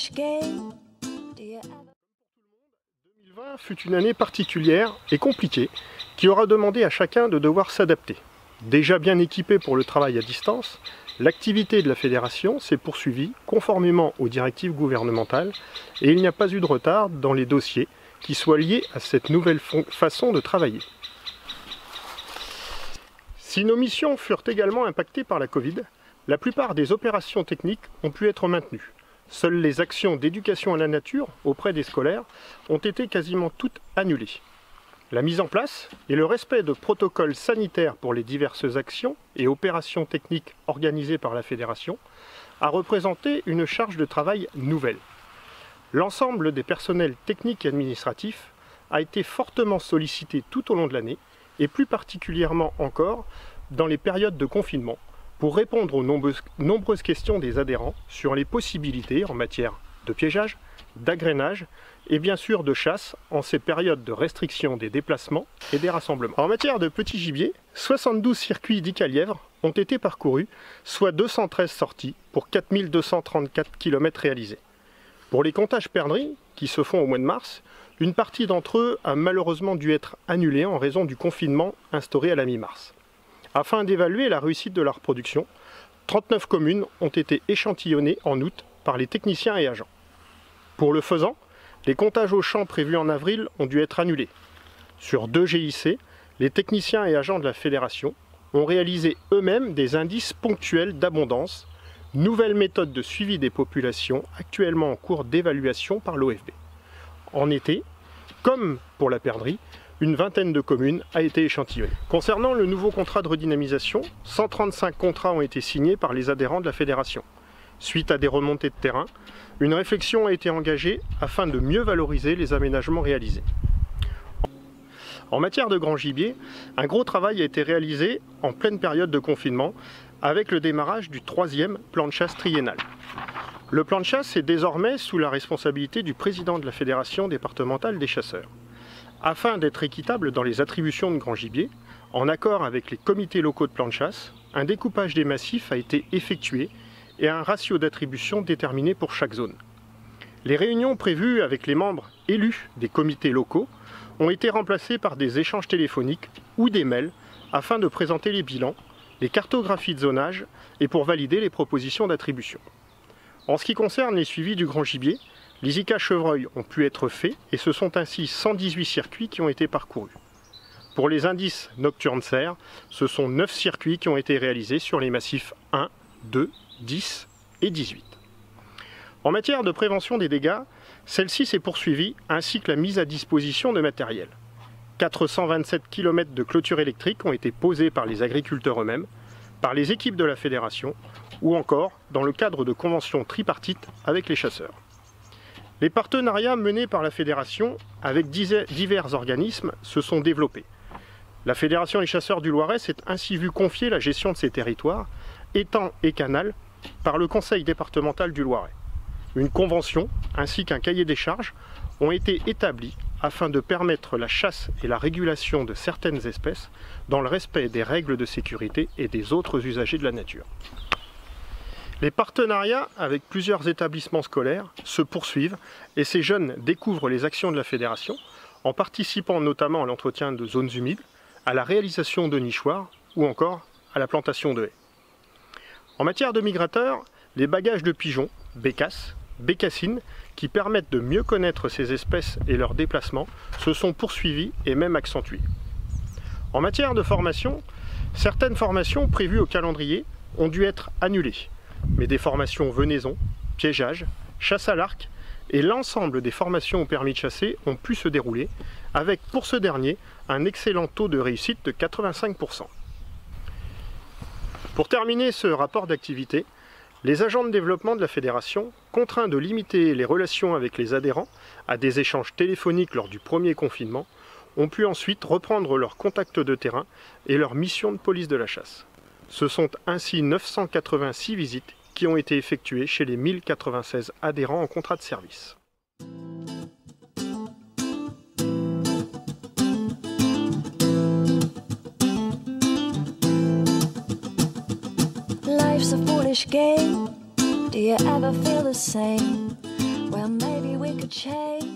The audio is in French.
foolish game. Do you ever... 2020 fut une année particulière et compliquée qui aura demandé à chacun de devoir s'adapter. Déjà bien équipé pour le travail à distance, l'activité de la fédération s'est poursuivie conformément aux directives gouvernementales et il n'y a pas eu de retard dans les dossiers qui soient liés à cette nouvelle façon de travailler. Si nos missions furent également impactées par la Covid, la plupart des opérations techniques ont pu être maintenues. Seules les actions d'éducation à la nature auprès des scolaires ont été quasiment toutes annulées. La mise en place et le respect de protocoles sanitaires pour les diverses actions et opérations techniques organisées par la Fédération a représenté une charge de travail nouvelle. L'ensemble des personnels techniques et administratifs a été fortement sollicité tout au long de l'année et plus particulièrement encore dans les périodes de confinement pour répondre aux nombreuses questions des adhérents sur les possibilités en matière de piégeage, d'agrainage et bien sûr de chasse en ces périodes de restriction des déplacements et des rassemblements. En matière de petit gibier, 72 circuits d'Icalièvre ont été parcourus, soit 213 sorties pour 4234 km réalisés. Pour les comptages perdrix, qui se font au mois de mars, une partie d'entre eux a malheureusement dû être annulée en raison du confinement instauré à la mi-mars. Afin d'évaluer la réussite de la reproduction, 39 communes ont été échantillonnées en août par les techniciens et agents. Pour le faisant, les comptages au champ prévus en avril ont dû être annulés. Sur 2 GIC, les techniciens et agents de la fédération ont réalisé eux-mêmes des indices ponctuels d'abondance, nouvelle méthode de suivi des populations actuellement en cours d'évaluation par l'OFB. En été, comme pour la perdrix, une vingtaine de communes a été échantillonnée. Concernant le nouveau contrat de redynamisation, 135 contrats ont été signés par les adhérents de la fédération. Suite à des remontées de terrain, une réflexion a été engagée afin de mieux valoriser les aménagements réalisés. En matière de grand gibier, un gros travail a été réalisé en pleine période de confinement avec le démarrage du 3e plan de chasse triennal. Le plan de chasse est désormais sous la responsabilité du président de la Fédération départementale des chasseurs. Afin d'être équitable dans les attributions de grand gibier, en accord avec les comités locaux de plan de chasse, un découpage des massifs a été effectué et un ratio d'attribution déterminé pour chaque zone. Les réunions prévues avec les membres élus des comités locaux ont été remplacées par des échanges téléphoniques ou des mails afin de présenter les bilans, les cartographies de zonage et pour valider les propositions d'attribution. En ce qui concerne les suivis du grand gibier, les ICA chevreuils ont pu être faits et ce sont ainsi 118 circuits qui ont été parcourus. Pour les indices nocturnes cerfs, ce sont 9 circuits qui ont été réalisés sur les massifs 1, 2, 10 et 18. En matière de prévention des dégâts, celle-ci s'est poursuivie ainsi que la mise à disposition de matériel. 427 km de clôture électrique ont été posés par les agriculteurs eux-mêmes, par les équipes de la fédération ou encore dans le cadre de conventions tripartites avec les chasseurs. Les partenariats menés par la fédération avec divers organismes se sont développés. La Fédération des chasseurs du Loiret s'est ainsi vue confier la gestion de ces territoires, étangs et canals, par le Conseil départemental du Loiret. Une convention ainsi qu'un cahier des charges ont été établis afin de permettre la chasse et la régulation de certaines espèces dans le respect des règles de sécurité et des autres usagers de la nature. Les partenariats avec plusieurs établissements scolaires se poursuivent et ces jeunes découvrent les actions de la fédération en participant notamment à l'entretien de zones humides, à la réalisation de nichoirs ou encore à la plantation de haies. En matière de migrateurs, les bagages de pigeons, bécasses, bécassines, qui permettent de mieux connaître ces espèces et leurs déplacements, se sont poursuivis et même accentués. En matière de formation, certaines formations prévues au calendrier ont dû être annulées, mais des formations venaison, piégeage, chasse à l'arc et l'ensemble des formations au permis de chasser ont pu se dérouler, avec pour ce dernier un excellent taux de réussite de 85%. Pour terminer ce rapport d'activité, les agents de développement de la fédération, contraints de limiter les relations avec les adhérents à des échanges téléphoniques lors du premier confinement, ont pu ensuite reprendre leurs contacts de terrain et leur mission de police de la chasse. Ce sont ainsi 986 visites qui ont été effectuées chez les 1096 adhérents en contrat de service. Life's a foolish game. Do you ever feel the same? Well, maybe we could change